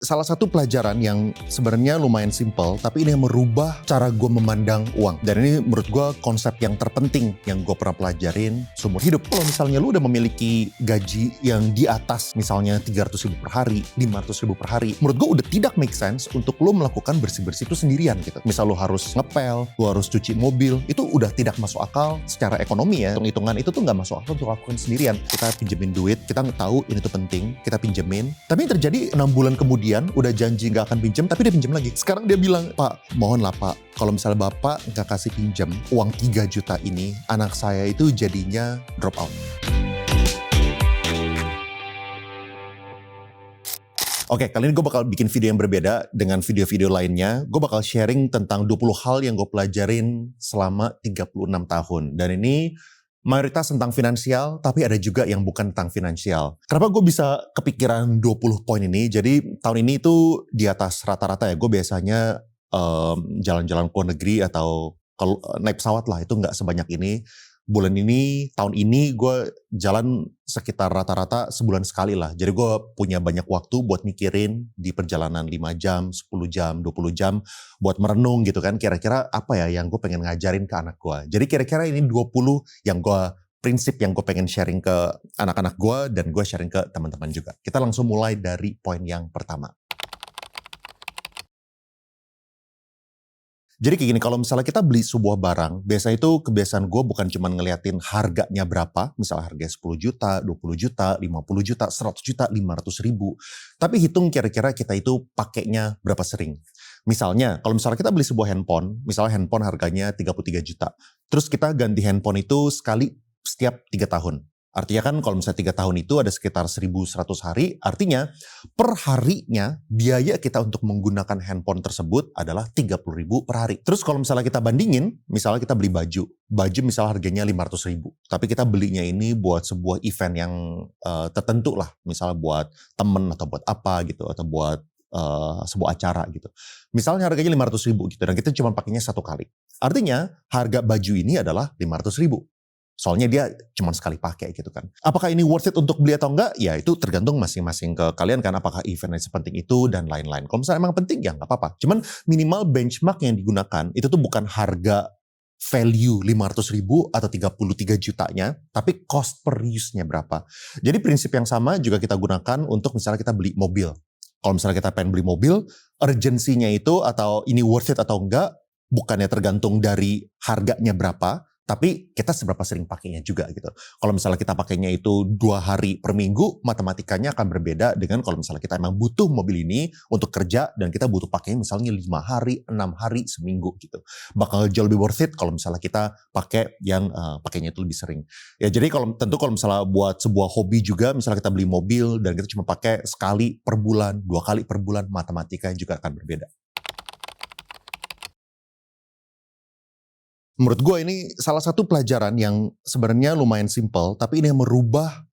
salah satu pelajaran yang sebenarnya lumayan simpel, tapi ini yang merubah cara gue memandang uang. Dan ini menurut gue konsep yang terpenting yang gue pernah pelajarin seumur hidup. Kalau misalnya lu udah memiliki gaji yang di atas misalnya 300.000 per hari, 500.000 per hari, menurut gue udah tidak make sense untuk lu melakukan bersih-bersih itu sendirian gitu. Misal lu harus ngepel, lu harus cuci mobil, itu udah tidak masuk akal secara ekonomi ya. Hitung-hitungan itu tuh nggak masuk akal untuk lakukan sendirian. Kita pinjemin duit, kita nggak tahu ini tuh penting, kita pinjemin. Tapi yang terjadi 6 bulan kemudian udah janji nggak akan pinjam, tapi dia pinjam lagi. Sekarang dia bilang, "Pak, mohon lah Pak, kalau misalnya Bapak nggak kasih pinjam uang 3 juta ini, anak saya itu jadinya drop out." Oke, kali ini gue bakal bikin video yang berbeda dengan video-video lainnya. Gue bakal sharing tentang 20 hal yang gue pelajarin selama 36 tahun. Dan ini mayoritas tentang finansial, tapi ada juga yang bukan tentang finansial. Kenapa gue bisa kepikiran 20 poin ini? Jadi tahun ini itu di atas rata-rata ya. Gue biasanya jalan-jalan ke luar negeri atau kalau naik pesawat lah, itu nggak sebanyak ini. Tahun ini gue jalan sekitar rata-rata sebulan sekali lah. Jadi gue punya banyak waktu buat mikirin di perjalanan 5 jam, 10 jam, 20 jam. Buat merenung gitu kan, kira-kira apa ya yang gue pengen ngajarin ke anak gue. Jadi kira-kira ini 20 prinsip yang gue pengen sharing ke anak-anak gue dan gue sharing ke teman-teman juga. Kita langsung mulai dari poin yang pertama. Jadi kayak gini, kalau misalnya kita beli sebuah barang, biasanya itu kebiasaan gue bukan cuma ngeliatin harganya berapa, misalnya harganya 10 juta, 20 juta, 50 juta, 100 juta, 500 ribu. Tapi hitung kira-kira kita itu pakainya berapa sering. Misalnya, kalau misalnya kita beli sebuah handphone, misalnya handphone harganya 33 juta. Terus kita ganti handphone itu sekali setiap 3 tahun. Artinya kan kalau misalnya 3 tahun itu ada sekitar 1.100 hari, artinya per harinya biaya kita untuk menggunakan handphone tersebut adalah 30.000 per hari. Terus kalau misalnya kita bandingin, misalnya kita beli baju misalnya harganya 500.000, tapi kita belinya ini buat sebuah event yang tertentu lah, misalnya buat temen atau buat apa gitu, atau buat sebuah acara gitu. Misalnya harganya 500.000 gitu, dan kita cuma pakainya 1 kali. Artinya harga baju ini adalah 500.000. Soalnya dia cuma sekali pakai gitu kan. Apakah ini worth it untuk beli atau enggak? Ya itu tergantung masing-masing ke kalian kan. Apakah eventnya sepenting itu dan lain-lain. Kalau misalnya emang penting ya nggak apa-apa. Cuman minimal benchmark yang digunakan itu tuh bukan harga value 500.000 atau 33 jutanya. Tapi cost per use-nya berapa. Jadi prinsip yang sama juga kita gunakan untuk misalnya kita beli mobil. Kalau misalnya kita pengen beli mobil, urgensinya itu atau ini worth it atau enggak, bukannya tergantung dari harganya berapa, tapi kita seberapa sering pakainya juga gitu. Kalau misalnya kita pakainya itu 2 hari per minggu, matematikanya akan berbeda dengan kalau misalnya kita emang butuh mobil ini untuk kerja dan kita butuh pakainya misalnya 5 hari, 6 hari, seminggu gitu. Bakal jauh lebih worth it kalau misalnya kita pakai yang pakainya itu lebih sering. Ya jadi tentu kalau misalnya buat sebuah hobi juga, misalnya kita beli mobil dan kita cuma pakai sekali per bulan, 2 kali per bulan, matematikanya juga akan berbeda. Menurut gue ini salah satu pelajaran yang sebenarnya lumayan simpel, tapi ini yang merubah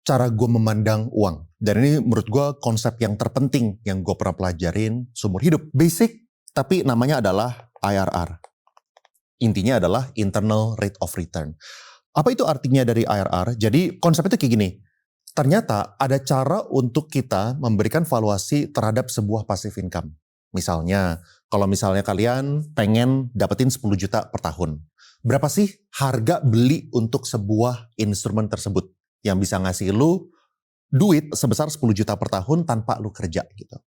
cara gue memandang uang. Dan ini menurut gue konsep yang terpenting yang gue pernah pelajarin seumur hidup. Basic, tapi namanya adalah IRR. Intinya adalah Internal Rate of Return. Apa itu artinya dari IRR? Jadi konsep itu kayak gini. Ternyata ada cara untuk kita memberikan valuasi terhadap sebuah passive income. Misalnya, kalau misalnya kalian pengen dapetin 10 juta per tahun. Berapa sih harga beli untuk sebuah instrumen tersebut yang bisa ngasih lu duit sebesar 10 juta per tahun tanpa lu kerja gitu.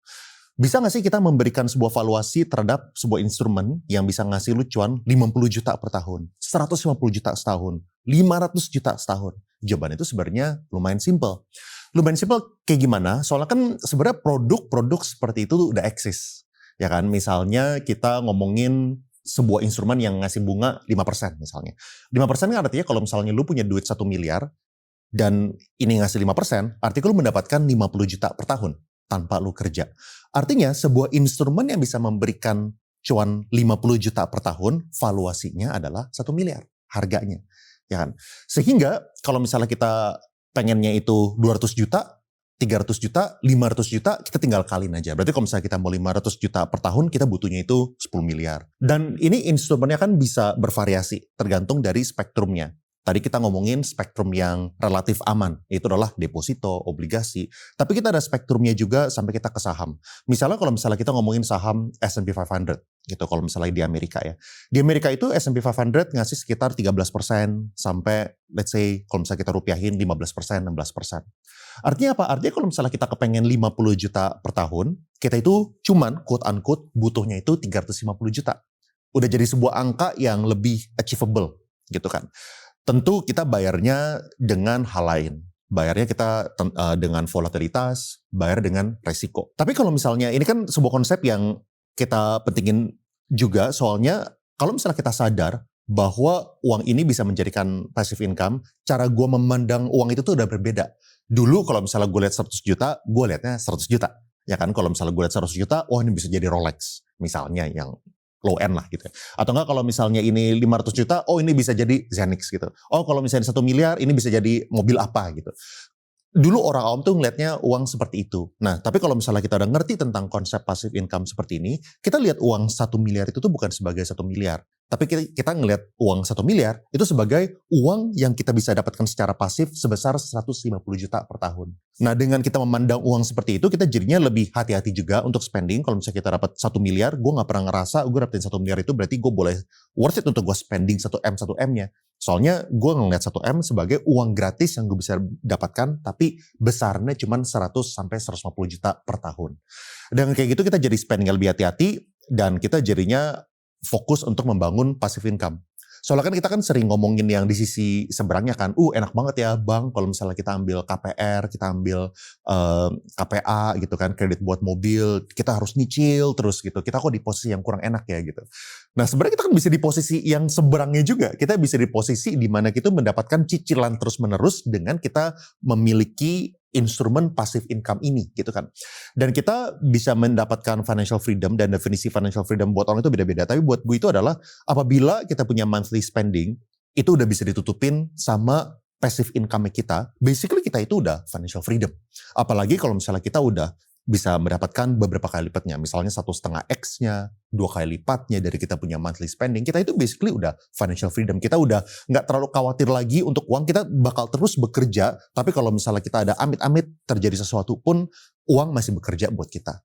Bisa gak sih kita memberikan sebuah valuasi terhadap sebuah instrumen yang bisa ngasih lu cuan 50 juta per tahun, 150 juta setahun, 500 juta setahun? Jawaban itu sebenarnya lumayan simple. Lumayan simple kayak gimana? Soalnya kan sebenarnya produk-produk seperti itu udah eksis. Ya kan, misalnya kita ngomongin sebuah instrumen yang ngasih bunga 5% misalnya. 5% kan artinya kalau misalnya lu punya duit 1 miliar dan ini ngasih 5%, artinya lu mendapatkan 50 juta per tahun tanpa lu kerja. Artinya sebuah instrumen yang bisa memberikan cuan 50 juta per tahun, valuasinya adalah 1 miliar harganya. Ya kan? Sehingga kalau misalnya kita pengennya itu 200 juta, 300 juta, 500 juta, kita tinggal kalin aja. Berarti kalau misalnya kita mau 500 juta per tahun, kita butuhnya itu 10 miliar. Dan ini instrumennya kan bisa bervariasi, tergantung dari spektrumnya. Tadi kita ngomongin spektrum yang relatif aman, itu adalah deposito, obligasi. Tapi kita ada spektrumnya juga sampai kita ke saham. Misalnya kalau misalnya kita ngomongin saham S&P 500 gitu, kalau misalnya di Amerika ya. Di Amerika itu S&P 500 ngasih sekitar 13% sampai let's say kalau misalnya kita rupiahin 15%, 16%. Artinya apa? Artinya kalau misalnya kita kepengen 50 juta per tahun, kita itu cuman quote unquote butuhnya itu 350 juta. Udah jadi sebuah angka yang lebih achievable gitu kan. Tentu kita bayarnya dengan hal lain. Bayarnya kita dengan volatilitas, bayar dengan resiko. Tapi kalau misalnya ini kan sebuah konsep yang kita pentingin juga, soalnya kalau misalnya kita sadar bahwa uang ini bisa menjadikan passive income, cara gue memandang uang itu tuh udah berbeda. Dulu kalau misalnya gue lihat 100 juta, gue lihatnya 100 juta. Ya kan, kalau misalnya gue lihat 100 juta, wah ini bisa jadi Rolex misalnya yang low end lah gitu. Atau enggak kalau misalnya ini 500 juta, oh ini bisa jadi Zenix gitu. Oh kalau misalnya 1 miliar, ini bisa jadi mobil apa gitu. Dulu orang awam tuh ngelihatnya uang seperti itu. Nah, tapi kalau misalnya kita udah ngerti tentang konsep passive income seperti ini, kita lihat uang 1 miliar itu tuh bukan sebagai 1 miliar. Tapi kita ngelihat uang 1 miliar itu sebagai uang yang kita bisa dapatkan secara pasif sebesar 150 juta per tahun. Nah, dengan kita memandang uang seperti itu, kita jadinya lebih hati-hati juga untuk spending. Kalau misalnya kita dapat 1 miliar, gue gak pernah ngerasa gue dapetin 1 miliar itu berarti gue boleh worth it untuk gue spending 1M-1M-nya. Soalnya gue ngeliat 1M sebagai uang gratis yang gue bisa dapatkan, tapi besarnya cuma 100 sampai 150 juta per tahun. Dengan kayak gitu kita jadi spending lebih hati-hati, dan kita jadinya fokus untuk membangun passive income. Soalnya kan kita kan sering ngomongin yang di sisi seberangnya kan, enak banget ya bang kalau misalnya kita ambil KPR, kita ambil KPA gitu kan, kredit buat mobil, kita harus nyicil terus gitu, kita kok di posisi yang kurang enak ya gitu. Nah sebenarnya kita kan bisa di posisi yang seberangnya juga, kita bisa di posisi di mana kita mendapatkan cicilan terus menerus dengan kita memiliki instrumen passive income ini gitu kan. Dan kita bisa mendapatkan financial freedom, dan definisi financial freedom buat orang itu beda-beda. Tapi buat gue itu adalah apabila kita punya monthly spending, itu udah bisa ditutupin sama passive income kita. Basically kita itu udah financial freedom. Apalagi kalau misalnya kita udah bisa mendapatkan beberapa kali lipatnya. Misalnya 1,5x-nya, 2 kali lipatnya dari kita punya monthly spending. Kita itu basically udah financial freedom. Kita udah nggak terlalu khawatir lagi untuk uang. Kita bakal terus bekerja. Tapi kalau misalnya kita ada amit-amit terjadi sesuatu pun, uang masih bekerja buat kita.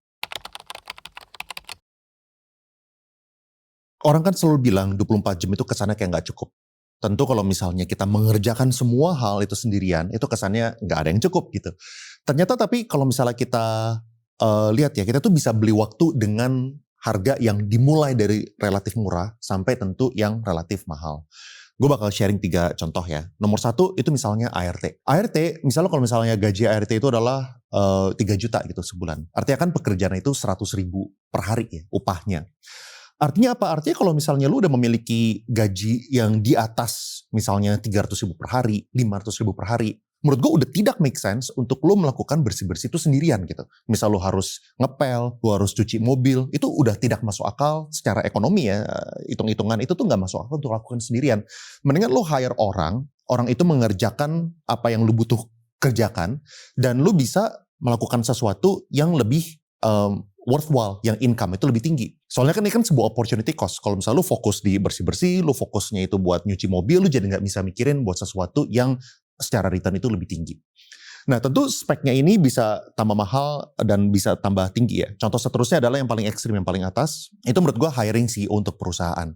Orang kan selalu bilang 24 jam itu kesannya kayak nggak cukup. Tentu kalau misalnya kita mengerjakan semua hal itu sendirian, itu kesannya nggak ada yang cukup gitu. Ternyata tapi kalau misalnya kita lihat ya, kita tuh bisa beli waktu dengan harga yang dimulai dari relatif murah sampai tentu yang relatif mahal. Gue bakal sharing 3 contoh ya. Nomor 1 itu misalnya ART. ART, misalnya kalau misalnya gaji ART itu adalah 3 juta gitu sebulan. Artinya kan pekerjaan itu 100.000 per hari ya upahnya. Artinya apa? Artinya kalau misalnya lu udah memiliki gaji yang di atas misalnya 300.000 per hari, 500.000 per hari, menurut gue udah tidak make sense untuk lu melakukan bersih-bersih itu sendirian gitu. Misal lu harus ngepel, lu harus cuci mobil, itu udah tidak masuk akal secara ekonomi ya, hitung-hitungan itu tuh gak masuk akal untuk lakukan sendirian. Mendingan lu hire orang itu mengerjakan apa yang lu butuh kerjakan, dan lu bisa melakukan sesuatu yang lebih worthwhile, yang income itu lebih tinggi. Soalnya kan ini kan sebuah opportunity cost. Kalau misalnya lu fokus di bersih-bersih, lu fokusnya itu buat nyuci mobil, lu jadi gak bisa mikirin buat sesuatu yang secara return itu lebih tinggi. Nah tentu speknya ini bisa tambah mahal dan bisa tambah tinggi ya. Contoh seterusnya adalah yang paling ekstrim, yang paling atas. Itu menurut gue hiring CEO untuk perusahaan.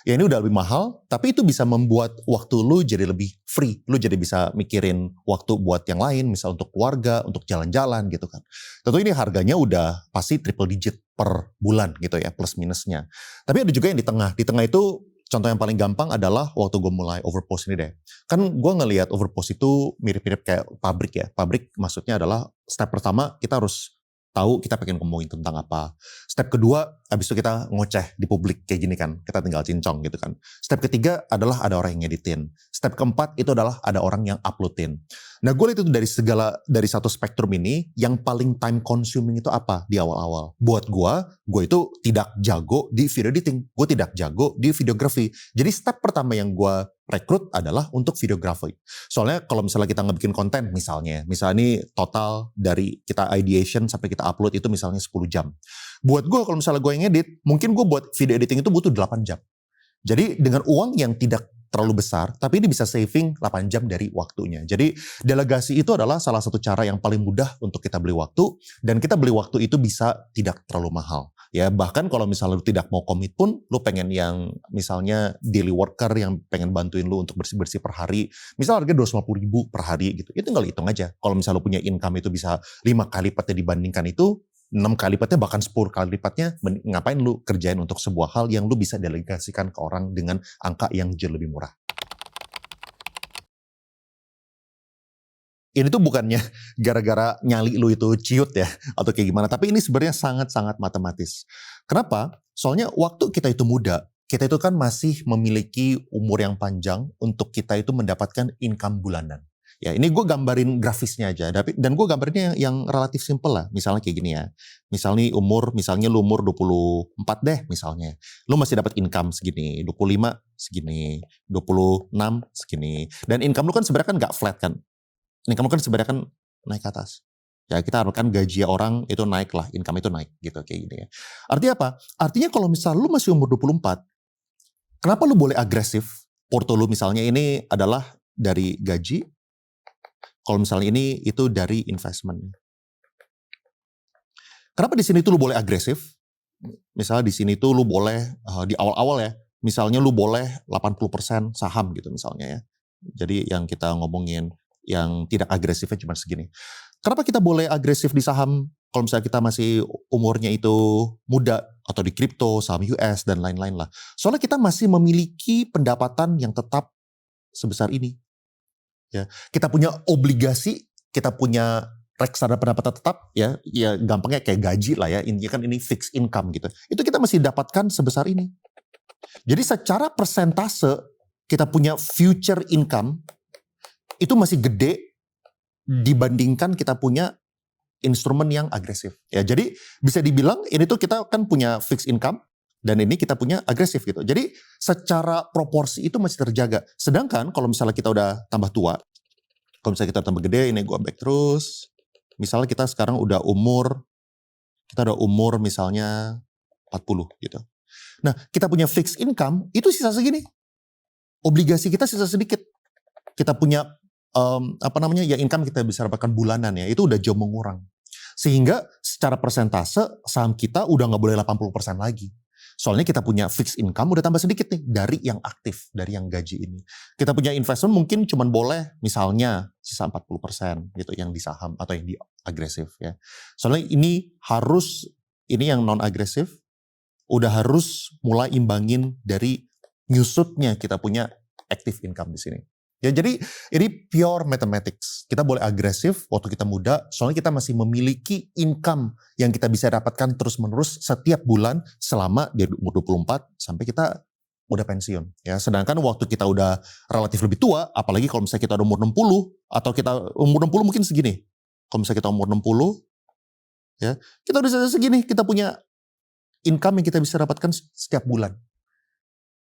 Ya ini udah lebih mahal, tapi itu bisa membuat waktu lu jadi lebih free. Lu jadi bisa mikirin waktu buat yang lain, misal untuk keluarga, untuk jalan-jalan gitu kan. Tentu ini harganya udah pasti triple digit per bulan gitu ya, plus minusnya. Tapi ada juga yang di tengah. Di tengah itu contoh yang paling gampang adalah waktu gue mulai overpost ini deh. Kan gue ngelihat overpost itu mirip-mirip kayak pabrik ya. Pabrik maksudnya adalah step pertama kita harus tahu kita pengen ngomongin tentang apa. Step kedua, habis itu kita ngoceh di publik kayak gini kan. Kita tinggal cincong gitu kan. Step ketiga adalah ada orang yang ngeditin. Step keempat itu adalah ada orang yang uploadin. Nah gue lihat itu dari satu spektrum ini, yang paling time consuming itu apa di awal-awal. Buat gue itu tidak jago di video editing. Gue tidak jago di videografi. Jadi step pertama yang gue rekrut adalah untuk videografi. Soalnya kalau misalnya kita ngebikin konten misalnya ini total dari kita ideation sampai kita upload itu misalnya 10 jam. Buat gue kalau misalnya gue yang edit, mungkin gue buat video editing itu butuh 8 jam. Jadi dengan uang yang tidak terlalu besar, tapi ini bisa saving 8 jam dari waktunya. Jadi delegasi itu adalah salah satu cara yang paling mudah untuk kita beli waktu, dan kita beli waktu itu bisa tidak terlalu mahal. Ya, bahkan kalau misalnya lu tidak mau komit pun, lu pengen yang misalnya daily worker yang pengen bantuin lu untuk bersih-bersih per hari, misal harga 250.000 per hari gitu, itu tinggal hitung aja. Kalau misalnya lu punya income itu bisa 5 kali lipatnya dibandingkan itu, 6 kali lipatnya, bahkan 10 kali lipatnya, ngapain lu kerjain untuk sebuah hal yang lu bisa delegasikan ke orang dengan angka yang jauh lebih murah. Ini tuh bukannya gara-gara nyali lu itu ciut ya, atau kayak gimana, tapi ini sebenarnya sangat-sangat matematis. Kenapa? Soalnya waktu kita itu muda, kita itu kan masih memiliki umur yang panjang untuk kita itu mendapatkan income bulanan. Ya, ini gue gambarin grafisnya aja, dan gue gambarnya yang relatif simple lah. Misalnya kayak gini ya. Misalnya lu umur 24 deh misalnya. Lu masih dapat income segini, 25 segini, 26 segini. Dan income lu kan sebenarnya kan gak flat kan. Income lu kan sebenarnya kan naik ke atas. Ya, kita harapkan gaji orang itu naik lah, income itu naik gitu kayak gini ya. Artinya apa? Artinya kalau misal lu masih umur 24, kenapa lu boleh agresif? Porto lu misalnya ini adalah dari gaji. Kalau misalnya ini itu dari investment. Kenapa di sini tuh lu boleh agresif? Misalnya di sini tuh lu boleh di awal-awal ya, misalnya lu boleh 80% saham gitu misalnya ya. Jadi yang kita ngomongin yang tidak agresifnya cuma segini. Kenapa kita boleh agresif di saham kalau misalnya kita masih umurnya itu muda, atau di kripto, saham US dan lain-lain lah. Soalnya kita masih memiliki pendapatan yang tetap sebesar ini. Ya, kita punya obligasi, kita punya reksadana pendapatan tetap, ya gampangnya kayak gaji lah ya, intinya kan ini fixed income gitu. Itu kita masih dapatkan sebesar ini. Jadi secara persentase kita punya future income itu masih gede dibandingkan kita punya instrumen yang agresif. Ya, jadi bisa dibilang ini tuh kita kan punya fixed income dan ini kita punya agresif gitu. Jadi secara proporsi itu masih terjaga. Sedangkan kalau misalnya kita udah tambah tua, kalau misalnya kita tambah gede, ini gue back terus. Misalnya kita sekarang udah umur misalnya 40 gitu. Nah, kita punya fixed income, itu sisa segini. Obligasi kita sisa sedikit. Kita punya ya income kita bisa dapatkan bulanan ya, itu udah jauh mengurang. Sehingga secara persentase saham kita udah gak boleh 80% lagi. Soalnya kita punya fixed income udah tambah sedikit nih dari yang aktif, dari yang gaji ini. Kita punya investment mungkin cuman boleh misalnya sisa 40% gitu yang di saham atau yang di agresif ya. Soalnya ini yang non agresif udah harus mulai imbangin dari nyusutnya kita punya active income di sini. Ya, jadi ini pure mathematics. Kita boleh agresif waktu kita muda, soalnya kita masih memiliki income yang kita bisa dapatkan terus-menerus setiap bulan selama dari umur 24 sampai kita udah pensiun. Ya, sedangkan waktu kita udah relatif lebih tua, apalagi kalau misalnya kita udah umur 60 atau kita umur 60 mungkin segini. Kalau misalnya kita umur 60, ya, kita udah segini, kita punya income yang kita bisa dapatkan setiap bulan.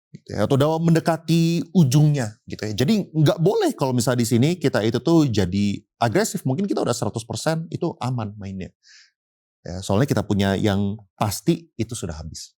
Gitu ya, atau udah mendekati ujungnya gitu ya. Jadi nggak boleh kalau misalnya di sini kita itu tuh jadi agresif. Mungkin kita udah 100% itu aman mainnya. Ya, soalnya kita punya yang pasti itu sudah habis.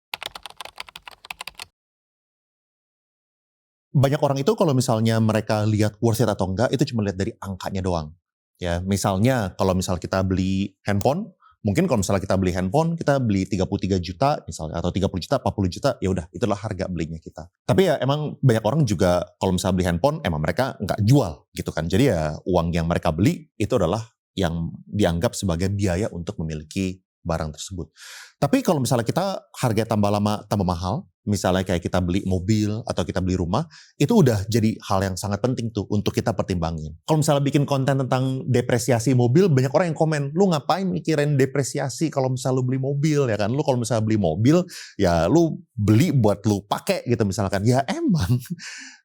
Banyak orang itu kalau misalnya mereka lihat worth it atau enggak, itu cuma lihat dari angkanya doang. Ya, misalnya kalau misalnya kita beli handphone, mungkin kalau misalnya kita beli handphone, kita beli 33 juta misalnya, atau 30 juta, 40 juta, ya udah itulah harga belinya kita. Tapi ya emang banyak orang juga kalau misalnya beli handphone, emang mereka nggak jual gitu kan. Jadi ya uang yang mereka beli itu adalah yang dianggap sebagai biaya untuk memiliki barang tersebut. Tapi kalau misalnya kita harga tambah lama tambah mahal, misalnya kayak kita beli mobil atau kita beli rumah, itu udah jadi hal yang sangat penting tuh untuk kita pertimbangin. Kalau misalnya bikin konten tentang depresiasi mobil, banyak orang yang komen, lu ngapain mikirin depresiasi kalau misalnya lu beli mobil ya kan? Lu kalau misalnya beli mobil, ya lu beli buat lu pakai gitu misalkan. Ya emang.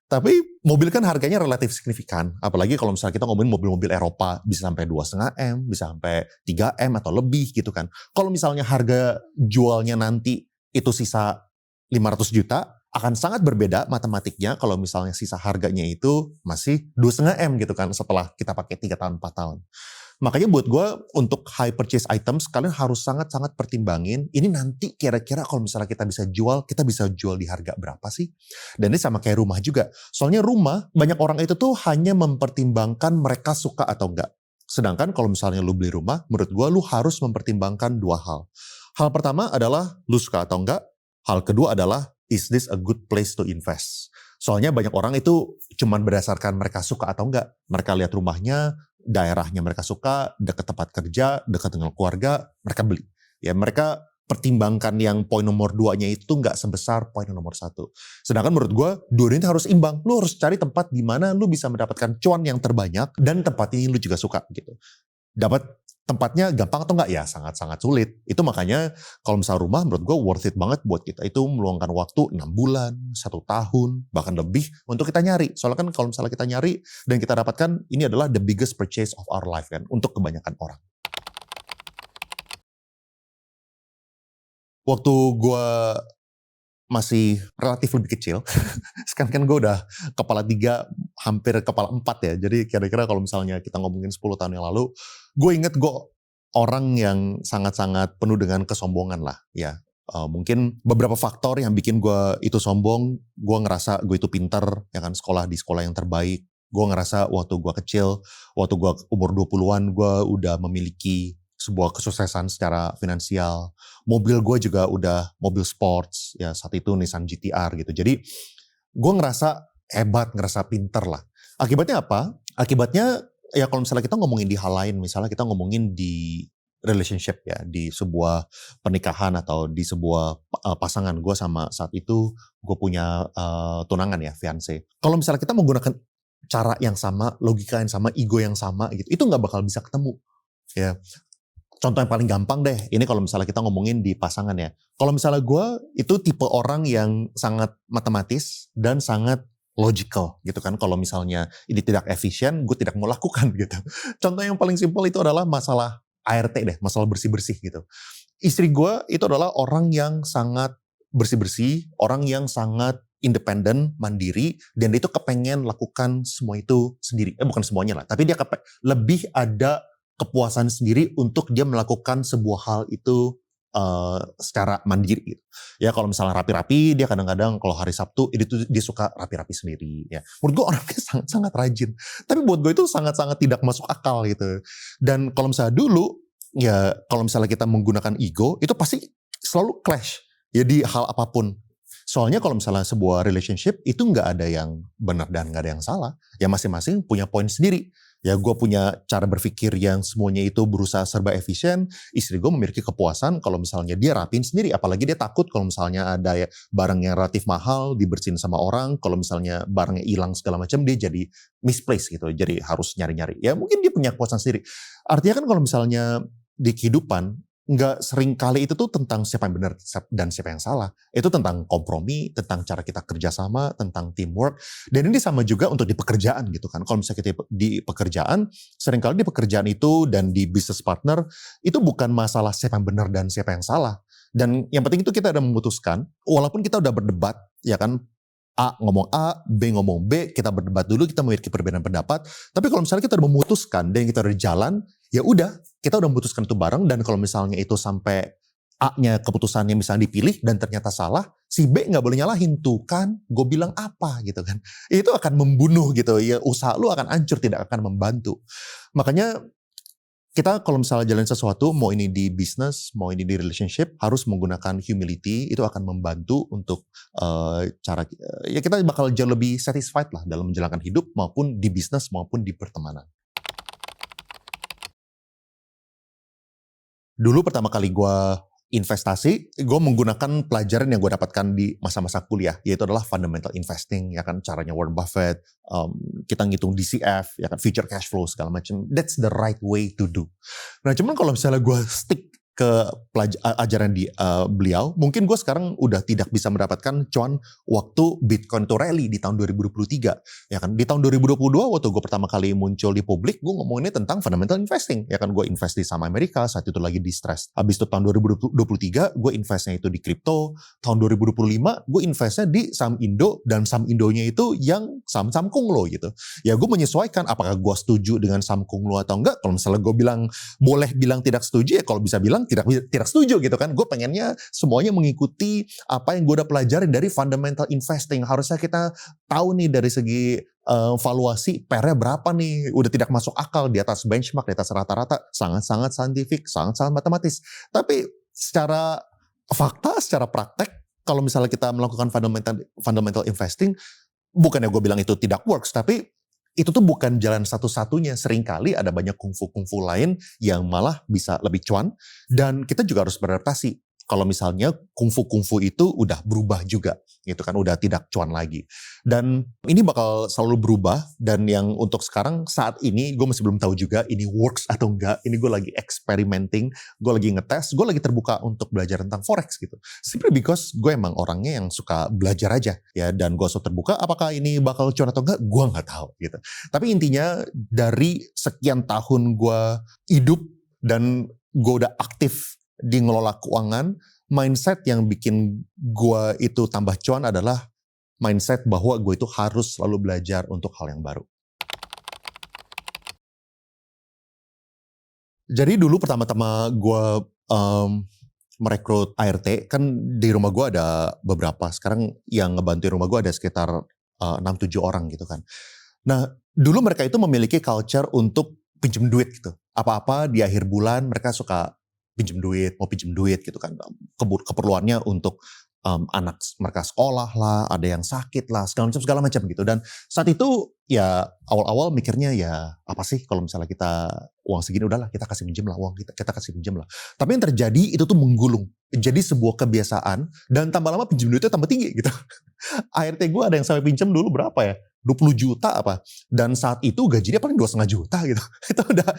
Tapi mobil kan harganya relatif signifikan. Apalagi kalau misalnya kita ngomongin mobil-mobil Eropa bisa sampai 2,5 M, bisa sampai 3 M atau lebih gitu kan. Kalau misalnya harga jualnya nanti itu sisa 500 juta, akan sangat berbeda matematiknya kalau misalnya sisa harganya itu masih 2,5 M gitu kan setelah kita pakai 3 tahun, 4 tahun. Makanya buat gue untuk high purchase items kalian harus sangat-sangat pertimbangin ini nanti kira-kira kalau misalnya kita bisa jual di harga berapa sih? Dan ini sama kayak rumah juga. Soalnya rumah banyak orang itu tuh hanya mempertimbangkan mereka suka atau enggak. Sedangkan kalau misalnya lu beli rumah, menurut gue lu harus mempertimbangkan dua hal. Hal pertama adalah lu suka atau enggak. Hal kedua adalah is this a good place to invest? Soalnya banyak orang itu cuman berdasarkan mereka suka atau enggak. Mereka lihat rumahnya, daerahnya mereka suka, dekat tempat kerja, dekat dengan keluarga, mereka beli. Ya mereka pertimbangkan yang poin nomor 2-nya itu nggak sebesar poin nomor 1. Sedangkan menurut gue, dua ini harus imbang. Lu harus cari tempat di mana lu bisa mendapatkan cuan yang terbanyak dan tempat ini lu juga suka gitu. Dapat tempatnya gampang atau enggak? Ya sangat-sangat sulit. Itu makanya kalau misal rumah menurut gue worth it banget buat kita itu meluangkan waktu 6 bulan, 1 tahun, bahkan lebih untuk kita nyari. Soalnya kan kalau misalnya kita nyari dan kita dapatkan, ini adalah the biggest purchase of our life kan, untuk kebanyakan orang. Waktu gue masih relatif lebih kecil, sekarang kan gue udah kepala 3, hampir kepala 4 ya. Jadi kira-kira kalau misalnya kita ngomongin 10 tahun yang lalu, gue inget gue orang yang sangat-sangat penuh dengan kesombongan lah ya. Mungkin beberapa faktor yang bikin gue itu sombong, gue ngerasa gue itu pinter, ya kan sekolah di sekolah yang terbaik. Gue ngerasa waktu gue kecil, waktu gue umur 20-an, gue udah memiliki sebuah kesuksesan secara finansial. Mobil gue juga udah mobil sports, ya saat itu Nissan GT-R gitu. Jadi gue ngerasa hebat, ngerasa pinter lah. Akibatnya apa? Akibatnya ya kalau misalnya kita ngomongin di hal lain, misalnya kita ngomongin di relationship ya, di sebuah pernikahan atau di sebuah pasangan. Gue sama saat itu gue punya tunangan ya, fiance. Kalau misalnya kita menggunakan cara yang sama, logika yang sama, ego yang sama gitu, itu nggak bakal bisa ketemu ya. Contoh yang paling gampang deh, ini kalau misalnya kita ngomongin di pasangan ya. Kalau misalnya gue itu tipe orang yang sangat matematis dan sangat logical gitu kan. Kalau misalnya ini tidak efisien, gue tidak mau lakukan gitu. Contoh yang paling simpel itu adalah masalah ART deh, masalah bersih-bersih gitu. Istri gue itu adalah orang yang sangat bersih-bersih, orang yang sangat independen, mandiri, dan dia itu kepengen lakukan semua itu sendiri. Bukan semuanya lah, tapi dia lebih ada kepuasan sendiri untuk dia melakukan sebuah hal itu secara mandiri gitu. Ya kalau misalnya rapi-rapi, dia kadang-kadang kalau hari Sabtu dia suka rapi-rapi sendiri ya. Menurut gue orangnya sangat-sangat rajin. Tapi buat gue itu sangat-sangat tidak masuk akal gitu. Dan kalau misalnya dulu, ya kalau misalnya kita menggunakan ego, itu pasti selalu clash ya di hal apapun. Soalnya kalau misalnya sebuah relationship itu nggak ada yang benar dan nggak ada yang salah. Ya masing-masing punya poin sendiri. Ya gue punya cara berpikir yang semuanya itu berusaha serba efisien. Istri gue memiliki kepuasan kalau misalnya dia rapiin sendiri. Apalagi dia takut kalau misalnya ada ya barang yang relatif mahal dibersihin sama orang. Kalau misalnya barangnya hilang segala macam, dia jadi misplaced gitu. Jadi harus nyari-nyari. Ya mungkin dia punya kepuasan sendiri. Artinya kan kalau misalnya di kehidupan, nggak sering kali itu tuh tentang siapa yang benar dan siapa yang salah. Itu tentang kompromi, tentang cara kita kerjasama, tentang teamwork. Dan ini sama juga untuk di pekerjaan gitu kan. Kalau misalnya kita di pekerjaan, seringkali di pekerjaan itu dan di business partner, itu bukan masalah siapa yang benar dan siapa yang salah. Dan yang penting itu kita udah memutuskan, walaupun kita udah berdebat, ya kan, A ngomong A, B ngomong B, kita berdebat dulu, kita memiliki perbedaan pendapat. Tapi kalau misalnya kita udah memutuskan dan kita udah jalan, ya udah, kita udah memutuskan itu bareng. Dan kalau misalnya itu sampai A-nya keputusannya misalnya dipilih dan ternyata salah, si B nggak boleh nyalahin tuh kan, gue bilang apa gitu kan. Itu akan membunuh gitu, ya usaha lu akan hancur, tidak akan membantu. Makanya kita kalau misalnya jalan sesuatu, mau ini di bisnis, mau ini di relationship, harus menggunakan humility, itu akan membantu untuk ya kita bakal jauh lebih satisfied lah dalam menjalankan hidup maupun di bisnis maupun di pertemanan. Dulu pertama kali gue investasi, gue menggunakan pelajaran yang gue dapatkan di masa-masa kuliah, yaitu adalah fundamental investing, ya kan, caranya Warren Buffett, kita ngitung DCF, ya kan, future cash flow segala macam. That's the right way to do. Nah cuman kalau misalnya gue stick ke ajaran beliau, mungkin gue sekarang udah tidak bisa mendapatkan cuan waktu Bitcoin itu rally di tahun 2023. Ya kan, di tahun 2022 waktu gue pertama kali muncul di publik, gue ngomonginnya tentang fundamental investing. Ya kan, gue invest di saham Amerika, saat itu lagi di stress. Habis itu tahun 2023, gue investnya itu di kripto. Tahun 2025, gue investnya di saham Indo, dan saham Indonya itu yang saham-saham kunglo gitu. Ya gue menyesuaikan, apakah gue setuju dengan saham kunglo atau enggak. Kalau misalnya gue boleh bilang tidak setuju, ya kalau bisa bilang tidak setuju gitu kan. Gue pengennya semuanya mengikuti apa yang gue udah pelajarin dari fundamental investing. Harusnya kita tahu nih dari segi valuasi PR-nya berapa nih. Udah tidak masuk akal, di atas benchmark, di atas rata-rata. Sangat-sangat saintifik, sangat-sangat matematis. Tapi secara fakta, secara praktek, kalau misalnya kita melakukan fundamental investing, bukannya gue bilang itu tidak works, tapi itu tuh bukan jalan satu-satunya. Seringkali ada banyak kungfu-kungfu lain yang malah bisa lebih cuan, dan kita juga harus beradaptasi. Kalau misalnya kungfu-kungfu itu udah berubah juga, gitu kan, udah tidak cuan lagi. Dan ini bakal selalu berubah, dan yang untuk sekarang saat ini gue masih belum tahu juga ini works atau enggak. Ini gue lagi experimenting, gue lagi ngetes, gue lagi terbuka untuk belajar tentang forex gitu. Simply because gue emang orangnya yang suka belajar aja ya, dan gue suka terbuka. Apakah ini bakal cuan atau enggak, gue nggak tahu gitu. Tapi intinya dari sekian tahun gue hidup dan gue udah aktif di ngelola keuangan, mindset yang bikin gue itu tambah cuan adalah mindset bahwa gue itu harus selalu belajar untuk hal yang baru. Jadi dulu pertama-tama gue merekrut ART, kan di rumah gue ada beberapa. Sekarang yang ngebantu rumah gue ada sekitar 6-7 orang gitu kan. Nah, dulu mereka itu memiliki culture untuk pinjem duit gitu. Apa-apa di akhir bulan mereka suka pinjem duit, mau pinjem duit gitu kan. Keperluannya untuk anak mereka sekolah lah, ada yang sakit lah, segala macam gitu. Dan saat itu ya awal-awal mikirnya ya apa sih kalau misalnya kita uang segini, udahlah kita kasih pinjem lah uang, kita kasih pinjem lah. Tapi yang terjadi itu tuh menggulung. Jadi sebuah kebiasaan, dan tambah lama pinjem duitnya tambah tinggi gitu. ART gue ada yang sampai pinjem dulu berapa ya? 20 juta apa, dan saat itu gajinya paling 2,5 juta gitu. Itu udah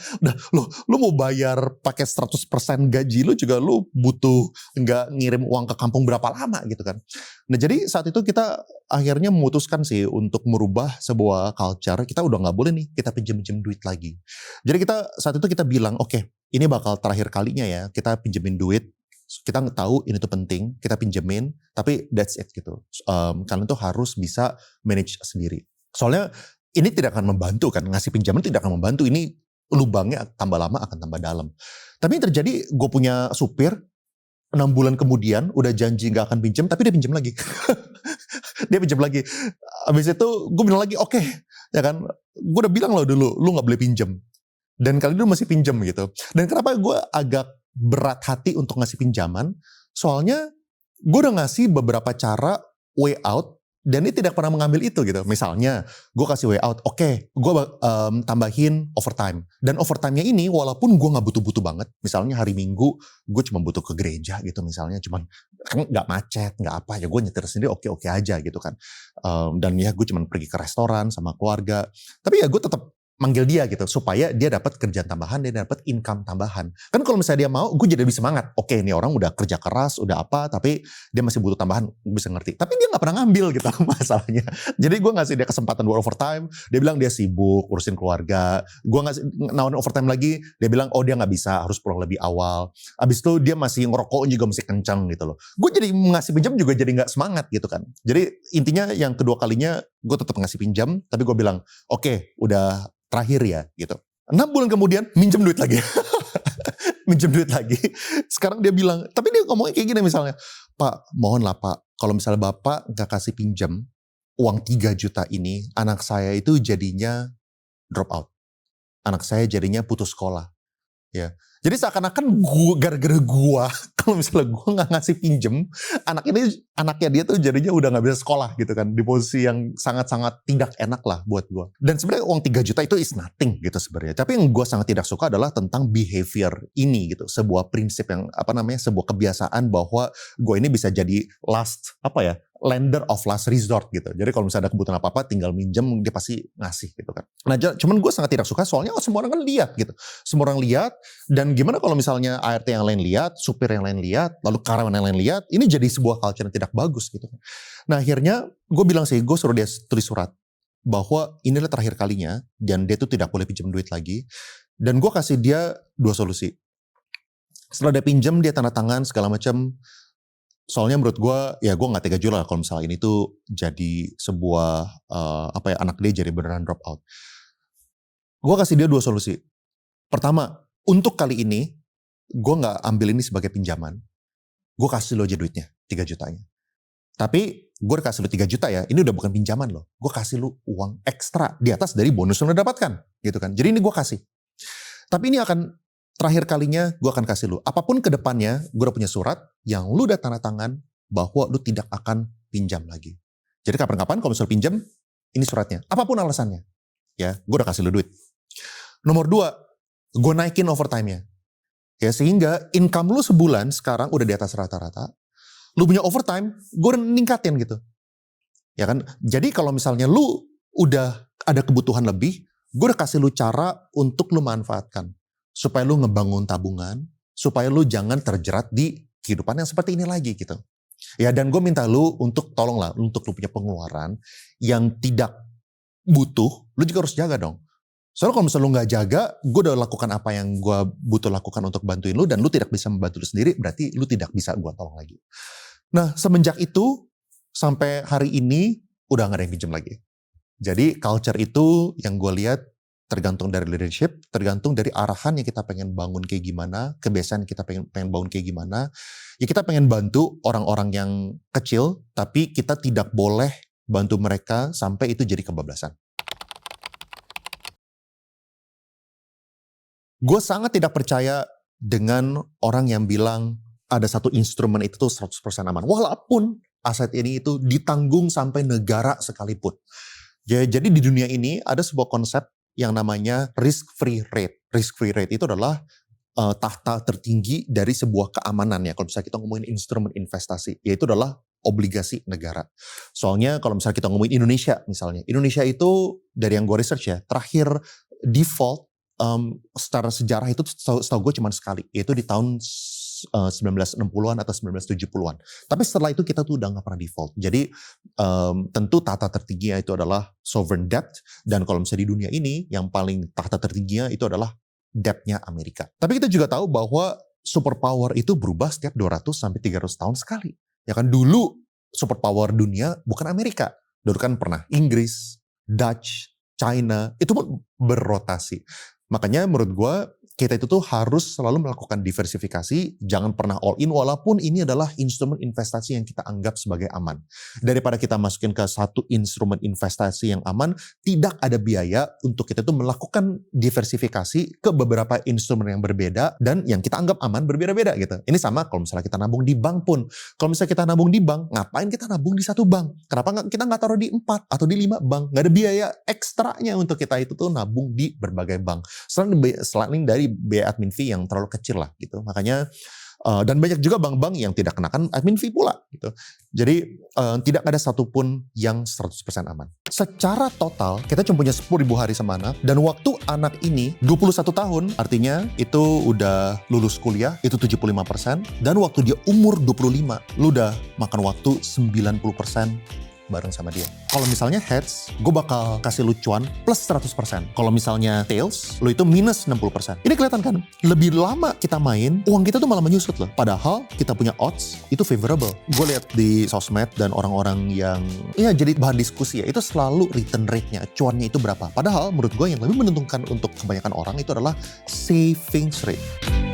lu mau bayar pakai 100% gaji lu juga lu butuh nggak ngirim uang ke kampung berapa lama gitu kan. Nah jadi saat itu kita akhirnya memutuskan sih untuk merubah sebuah culture. Kita udah nggak boleh nih kita pinjem duit lagi. Jadi saat itu kita bilang oke, ini bakal terakhir kalinya ya kita pinjemin duit. Kita nggak tahu ini tuh penting, kita pinjemin, tapi that's it gitu. Kalian tuh harus bisa manage sendiri. Soalnya ini tidak akan membantu kan, ngasih pinjaman tidak akan membantu, ini lubangnya tambah lama akan tambah dalam. Tapi yang terjadi, gue punya supir, 6 bulan kemudian udah janji gak akan pinjam, tapi dia pinjam lagi. Dia pinjam lagi. Habis itu gue bilang lagi, oke, ya kan, gue udah bilang lo dulu, lu gak boleh pinjam. Dan kali itu masih pinjam gitu. Dan kenapa gue agak berat hati untuk ngasih pinjaman, soalnya gue udah ngasih beberapa cara way out, dan dia tidak pernah mengambil itu gitu. Misalnya, gue kasih way out, oke, gue tambahin overtime. Dan overtime-nya ini, walaupun gue gak butuh-butuh banget, misalnya hari Minggu, gue cuma butuh ke gereja gitu misalnya, cuman kan gak macet, gak apa, ya gue nyetir sendiri oke-oke aja gitu kan. Dan ya gue cuma pergi ke restoran sama keluarga. Tapi ya gue tetap manggil dia gitu, supaya dia dapat kerjaan tambahan, dia dapat income tambahan. Kan kalau misalnya dia mau, gue jadi lebih semangat. Oke, ini orang udah kerja keras, udah apa, tapi dia masih butuh tambahan, gue bisa ngerti. Tapi dia gak pernah ngambil gitu masalahnya. Jadi gue ngasih dia kesempatan buat overtime, dia bilang dia sibuk, urusin keluarga. Gue nawarin overtime lagi, dia bilang oh dia gak bisa, harus pulang lebih awal. Abis itu dia masih ngerokok juga masih kencang gitu loh. Gue jadi ngasih pinjam juga jadi gak semangat gitu kan. Jadi intinya yang kedua kalinya, gue tetap ngasih pinjam, tapi gue bilang oke, udah terakhir ya gitu. 6 bulan kemudian minjem duit lagi. Minjem duit lagi. Sekarang dia bilang, tapi dia ngomongnya kayak gini misalnya, Pak mohon lah Pak, kalau misalnya Bapak gak kasih pinjam uang 3 juta ini, anak saya itu jadinya drop out. Anak saya jadinya putus sekolah. Ya. Jadi seakan-akan gara-gara gua, kalau misalnya gua nggak ngasih pinjem, anaknya dia tuh jadinya udah nggak bisa sekolah gitu kan, di posisi yang sangat-sangat tidak enak lah buat gua. Dan sebenarnya uang 3 juta itu is nothing gitu sebenarnya. Tapi yang gua sangat tidak suka adalah tentang behavior ini gitu, sebuah prinsip yang sebuah kebiasaan bahwa gua ini bisa jadi last lender of last resort gitu. Jadi kalau misalnya ada kebutuhan apa-apa tinggal minjem, dia pasti ngasih gitu kan. Nah cuman gue sangat tidak suka soalnya semua orang kan lihat gitu. Semua orang lihat, dan gimana kalau misalnya ART yang lain lihat, supir yang lain lihat, lalu karyawan yang lain lihat, ini jadi sebuah culture yang tidak bagus gitu. Nah akhirnya gue bilang sih, gue suruh dia tulis surat bahwa inilah terakhir kalinya dan dia tuh tidak boleh pinjam duit lagi. Dan gue kasih dia 2 solusi. Setelah dia pinjam, dia tanda tangan segala macam. Soalnya menurut gue, ya gue gak tega juga lah kalau misalnya ini tuh jadi sebuah, anak dia jadi beneran drop out. Gue kasih dia 2 solusi. Pertama, untuk kali ini, gue gak ambil ini sebagai pinjaman. Gue kasih lo aja duitnya, 3 jutanya. Tapi, gue kasih lo 3 juta ya, ini udah bukan pinjaman lo. Gue kasih lo uang ekstra di atas dari bonus yang lo dapatkan. Gitu kan. Jadi ini gue kasih. Tapi ini akan terakhir kalinya gue akan kasih lu. Apapun ke depannya, gue udah punya surat yang lu udah tanda tangan bahwa lu tidak akan pinjam lagi. Jadi kapan-kapan kalau misalnya pinjam, ini suratnya. Apapun alasannya. Ya, gue udah kasih lu duit. Nomor 2, gue naikin overtime-nya. Ya, sehingga income lu sebulan sekarang udah di atas rata-rata. Lu punya overtime, gue udah ningkatin gitu. Ya kan? Jadi kalau misalnya lu udah ada kebutuhan lebih, gue udah kasih lu cara untuk lu manfaatkan. Supaya lu ngebangun tabungan, supaya lu jangan terjerat di kehidupan yang seperti ini lagi gitu. Ya, dan gue minta lu untuk tolonglah, untuk lu punya pengeluaran yang tidak butuh, lu juga harus jaga dong. Soalnya kalau misalnya lu gak jaga, gue udah lakukan apa yang gue butuh lakukan untuk bantuin lu, dan lu tidak bisa membantu lu sendiri, berarti lu tidak bisa gue tolong lagi. Nah, semenjak itu, sampai hari ini, udah gak ada yang pinjam lagi. Jadi culture itu yang gue lihat, tergantung dari leadership, tergantung dari arahan yang kita pengen bangun kayak gimana, kebiasaan yang kita pengen bangun kayak gimana. Ya kita pengen bantu orang-orang yang kecil, tapi kita tidak boleh bantu mereka sampai itu jadi kebablasan. Gue sangat tidak percaya dengan orang yang bilang ada satu instrumen itu tuh 100% aman. Walaupun aset ini itu ditanggung sampai negara sekalipun. Ya, jadi di dunia ini ada sebuah konsep yang namanya risk-free rate. Risk-free rate itu adalah tahta tertinggi dari sebuah keamanan ya. Kalau misalnya kita ngomongin instrumen investasi, yaitu adalah obligasi negara. Soalnya kalau misalnya kita ngomongin Indonesia misalnya. Indonesia itu dari yang gue research ya, terakhir default secara sejarah itu setahu gue cuma sekali. Yaitu di tahun 1960-an atau 1970-an. Tapi setelah itu kita tuh udah gak pernah default. Jadi tentu tahta tertingginya itu adalah sovereign debt. Dan kalau misalnya di dunia ini yang paling tahta tertingginya itu adalah debt-nya Amerika. Tapi kita juga tahu bahwa superpower itu berubah setiap 200 sampai 300 tahun sekali. Ya kan, dulu superpower dunia bukan Amerika. Dulu kan pernah Inggris, Dutch, China, itu pun berrotasi. Makanya menurut gue kita itu tuh harus selalu melakukan diversifikasi, jangan pernah all in walaupun ini adalah instrumen investasi yang kita anggap sebagai aman. Daripada kita masukin ke satu instrumen investasi yang aman, tidak ada biaya untuk kita tuh melakukan diversifikasi ke beberapa instrumen yang berbeda dan yang kita anggap aman berbeda-beda gitu. Ini sama kalau misalnya kita nabung di bank pun. Kalau misalnya kita nabung di bank, ngapain kita nabung di satu bank? Kenapa kita nggak taruh di 4 atau di 5 bank? Nggak ada biaya ekstranya untuk kita itu tuh nabung di berbagai bank. Selain dari biaya admin fee yang terlalu kecil lah gitu. Makanya dan banyak juga bank-bank yang tidak kenakan admin fee pula gitu. Jadi tidak ada satupun yang 100% aman. Secara total kita cuma punya 10.000 hari semana dan waktu anak ini 21 tahun artinya itu udah lulus kuliah itu 75% dan waktu dia umur 25 lu udah makan waktu 90% bareng sama dia. Kalau misalnya heads, gue bakal kasih lu cuan plus 100%. Kalau misalnya tails, lu itu minus 60%. Ini kelihatan kan? Lebih lama kita main, uang kita tuh malah menyusut loh. Padahal kita punya odds, itu favorable. Gue lihat di sosmed dan orang-orang yang ya jadi bahan diskusi ya, itu selalu return rate-nya, cuannya itu berapa. Padahal menurut gue yang lebih menentukan untuk kebanyakan orang itu adalah savings rate.